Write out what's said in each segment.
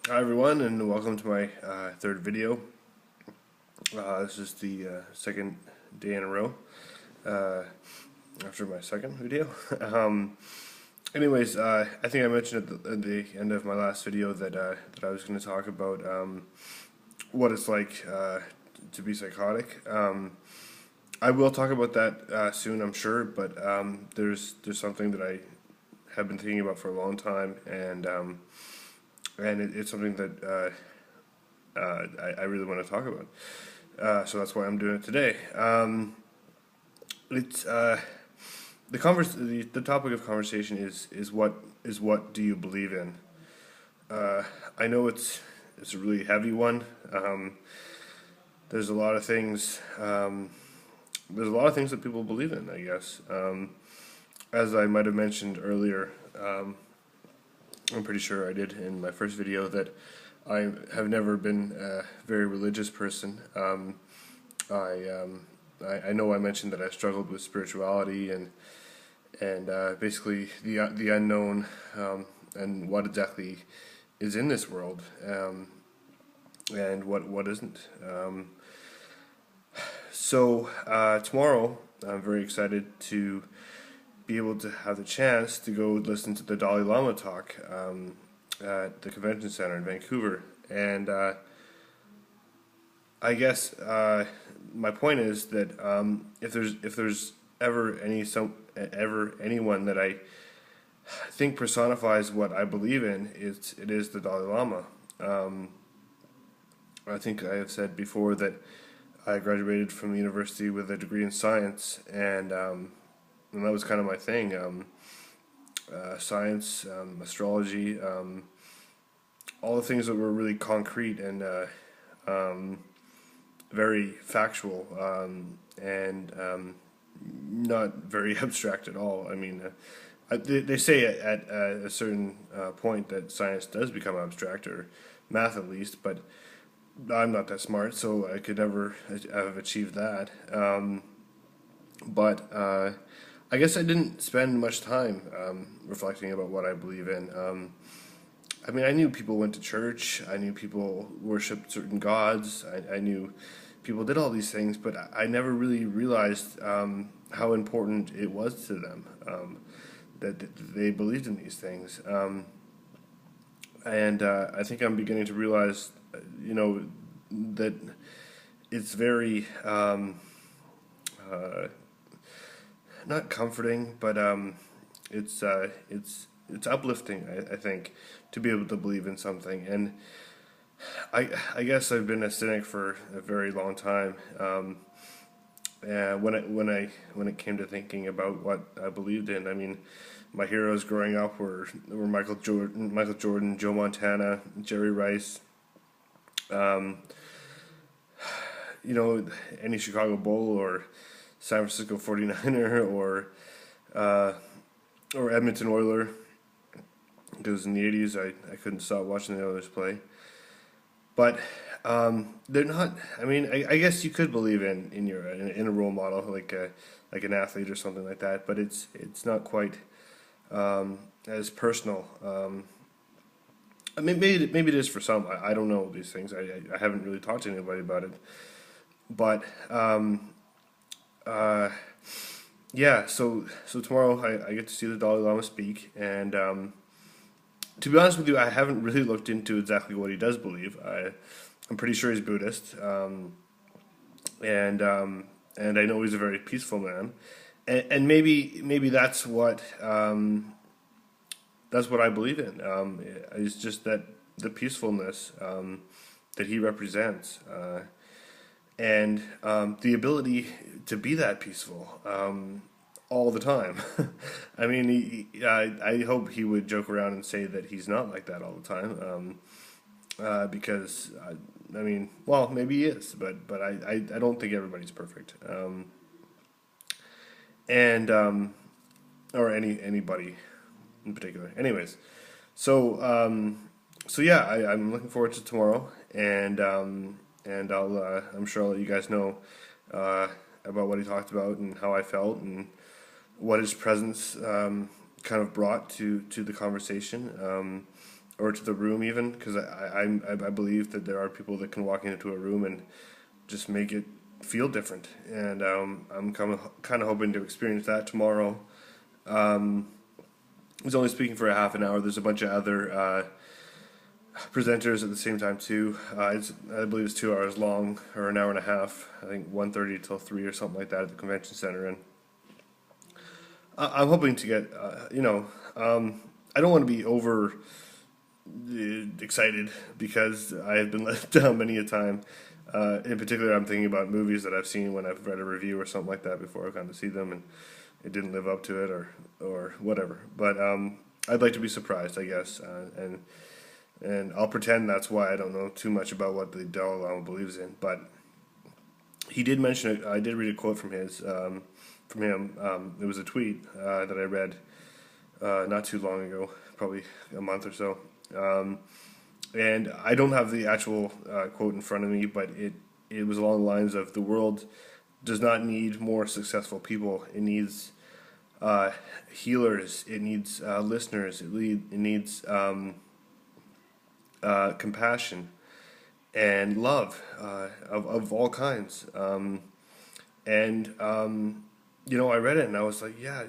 Hi everyone, and welcome to my third video. This is the second day in a row uh, after my second video. Anyways, I think I mentioned at the end of my last video that I was going to talk about what it's like to be psychotic. I will talk about that soon, I'm sure, but there's something that I have been thinking about for a long time, and it's something that I really want to talk about. So that's why I'm doing it today. It's the topic of conversation is what do you believe in? I know it's a really heavy one. There's a lot of things. There's a lot of things that people believe in, I guess. As I might have mentioned earlier, I'm pretty sure I did in my first video that I have never been a very religious person. I know I mentioned that I struggled with spirituality and basically the unknown, and what exactly is in this world, and what isn't. So tomorrow I'm very excited to be able to have the chance to go listen to the Dalai Lama talk at the convention center in Vancouver, and I guess my point is that if there's ever anyone that I think personifies what I believe in, it is the Dalai Lama. I think I have said before that I graduated from university with a degree in science, and that was kind of my thing. Science, astrology, all the things that were really concrete and very factual, and not very abstract at all. I mean, they say at a certain point that science does become abstract, or math at least, but I'm not that smart, so I could never have achieved that. But I guess I didn't spend much time reflecting about what I believe in. I mean, I knew people went to church. I knew people worshipped certain gods. I knew people did all these things, but I never really realized how important it was to them, that they believed in these things. And I think I'm beginning to realize, that it's very not comforting, but it's uplifting. I think, to be able to believe in something, and I guess I've been a cynic for a very long time. When it came to thinking about what I believed in, I mean, my heroes growing up were Michael Jordan, Joe Montana, Jerry Rice. Um, any Chicago Bull or San Francisco 49er, uh, or Edmonton Oiler, because in the 80s I couldn't stop watching the Oilers play. But they're not. I mean, I guess you could believe in a role model like an athlete or something like that, but it's not quite as personal. I mean, maybe it is for some. I don't know these things. I haven't really talked to anybody about it. But yeah. So tomorrow I get to see the Dalai Lama speak, and to be honest with you, I haven't really looked into exactly what he does believe. I'm pretty sure he's Buddhist, and I know he's a very peaceful man, and maybe that's what I believe in. It's just that the peacefulness that he represents, and the ability to be that peaceful all the time. I mean, I hope he would joke around and say that he's not like that all the time, because I mean, well, maybe he is, but I don't think everybody's perfect, and or anybody in particular. Anyways, so yeah, I'm looking forward to tomorrow, and I'm sure I'll let you guys know about what he talked about and how I felt and what his presence kind of brought to the conversation, or to the room even, because I believe that there are people that can walk into a room and just make it feel different, and I'm kind of hoping to experience that tomorrow. He's only speaking for a half an hour. There's a bunch of other presenters at the same time too. I believe it's 2 hours long, or an hour and a half. I think 1:30 till 3 or something like that at the convention center. And I'm hoping to get, I don't want to be over excited because I have been let down many a time. In particular, I'm thinking about movies that I've seen when I've read a review or something like that before I've gone to see them, and it didn't live up to it, or whatever. But I'd like to be surprised, I guess, and I'll pretend that's why I don't know too much about what the Dalai Lama believes in. But he did mention it. I did read a quote from him. It was a tweet that I read not too long ago, probably a month or so. And I don't have the actual quote in front of me, but it was along the lines of, the world does not need more successful people. It needs healers. It needs listeners. It needs compassion and love of all kinds. I read it and I was like, yeah,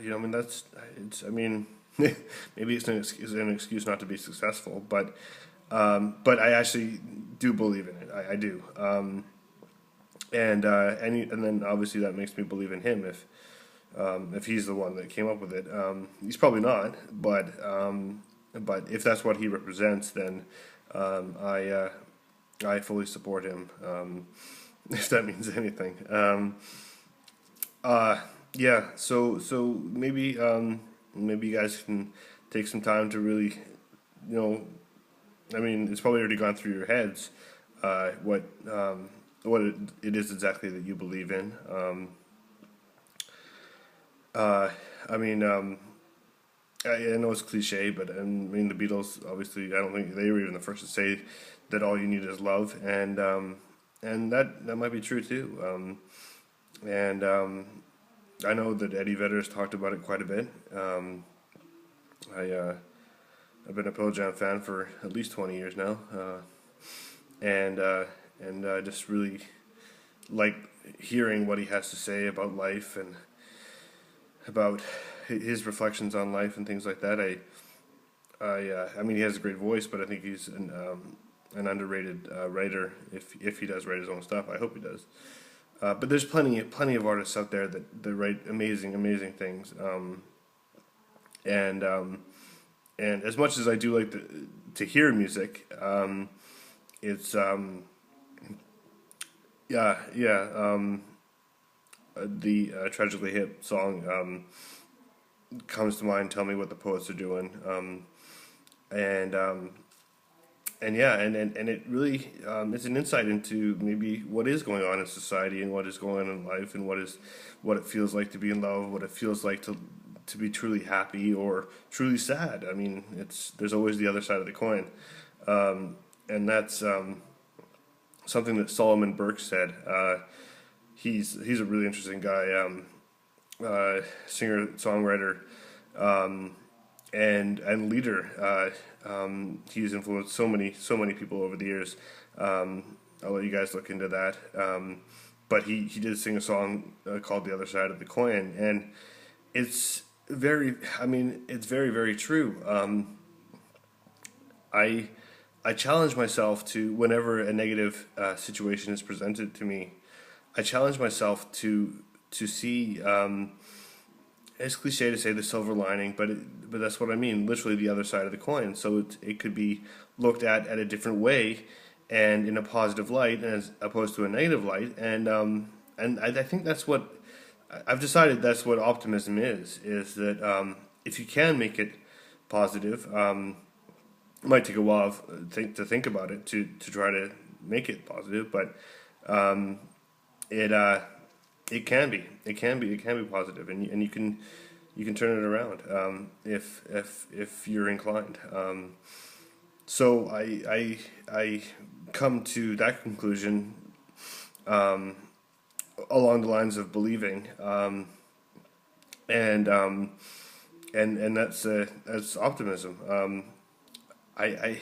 maybe it's an excuse not to be successful, but I actually do believe in it. I do. And then obviously that makes me believe in him if he's the one that came up with it. He's probably not, but if that's what he represents, then I fully support him. If that means anything. Yeah. So maybe you guys can take some time to really, it's probably already gone through your heads what it is exactly that you believe in. I know it's cliche, but the Beatles, obviously, I don't think they were even the first to say that all you need is love, and that might be true too. I know that Eddie Vedder has talked about it quite a bit. I've been a Pearl Jam fan for at least 20 years now, and I just really like hearing what he has to say about life and about his reflections on life and things like that. He has a great voice, but I think he's an underrated writer. If he does write his own stuff, I hope he does. But there's plenty of artists out there that write amazing things. And as much as I do like to hear music, it's the Tragically Hip song comes to mind. Tell me what the poets are doing, and it really it's an insight into maybe what is going on in society and what is going on in life, and what it feels like to be in love, what it feels like to be truly happy or truly sad. There's always the other side of the coin, and that's something that Solomon Burke said. He's a really interesting guy, singer, songwriter, and leader. He's influenced so many people over the years. I'll let you guys look into that. But he did sing a song called "The Other Side of the Coin," and it's very very true. I challenge myself to, whenever a negative situation is presented to me, I challenge myself to see. It's cliche to say the silver lining, but that's what I mean. Literally, the other side of the coin. So it could be looked at a different way, and in a positive light, as opposed to a negative light. And I think that's what I've decided. That's what optimism is. Is that if you can make it positive, it might take a while to think about it to try to make it positive, but it can be positive, and you can turn it around if you're inclined. So I come to that conclusion along the lines of believing, and that's optimism. I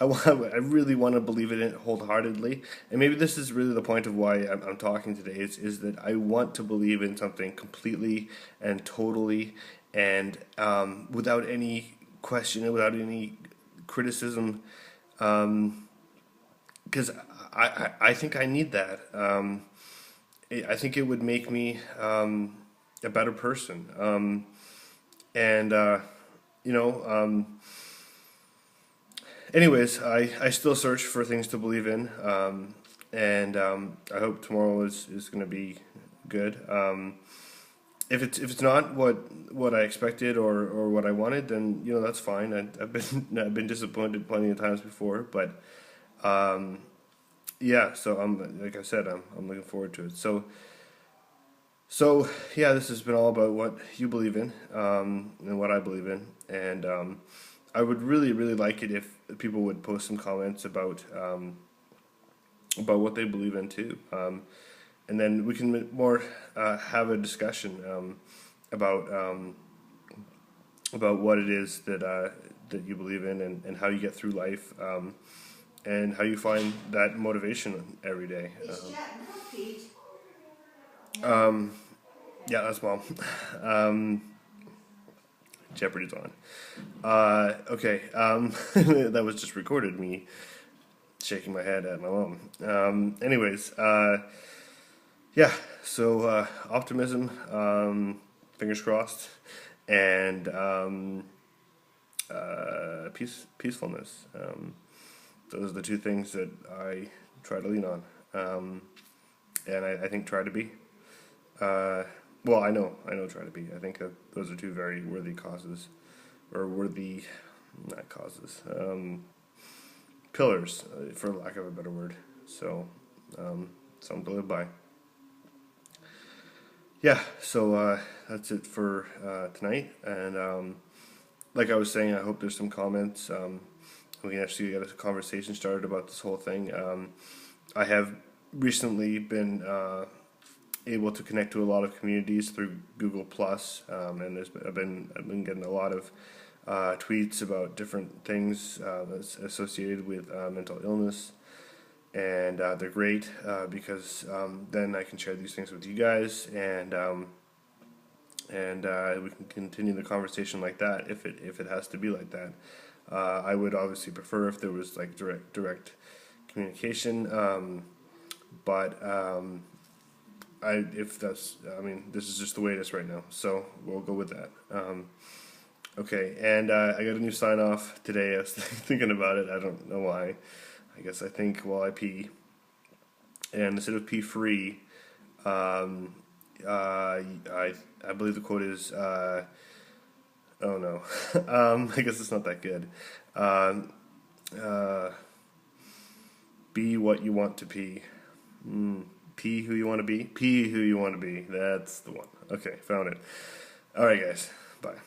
I really want to believe in it wholeheartedly, and maybe this is really the point of why I'm talking today. Is that I want to believe in something completely and totally, and without any question and without any criticism, because I think I need that. I think it would make me a better person, and you know. Anyways, I still search for things to believe in, and I hope tomorrow is going to be good. If it's not what I expected or what I wanted, then that's fine. I've been I've been disappointed plenty of times before, but yeah. So I'm like I said, I'm looking forward to it. So yeah, this has been all about what you believe in, and what I believe in, and I would really like it if people would post some comments about what they believe in too, and then we can more have a discussion about about what it is that you believe in, and how you get through life, and how you find that motivation every day. Yeah, that's mom. Jeopardy's on. Okay, that was just recorded, me shaking my head at my mom. Anyways, yeah, so optimism, fingers crossed, and peacefulness. Those are the two things that I try to lean on, and I think try to be. Well, I know, try to be. I think that those are two very worthy causes, or worthy, not causes, pillars, for lack of a better word. So, something to live by. Yeah, so that's it for tonight. And like I was saying, I hope there's some comments. We can actually get a conversation started about this whole thing. I have recently been able to connect to a lot of communities through Google Plus, and I've been getting a lot of tweets about different things that's associated with mental illness, and they're great because then I can share these things with you guys, and we can continue the conversation like that if it has to be like that. I would obviously prefer if there was like direct communication, but this is just the way it is right now, so we'll go with that. Okay, and I got a new sign off today. I was thinking about it. I don't know why. I guess I think while I pee, and instead of pee free, I believe the quote is, oh no, I guess it's not that good. Be what you want to pee. Pee who you want to be. Pee who you want to be. That's the one. Okay, found it. All right, guys. Bye.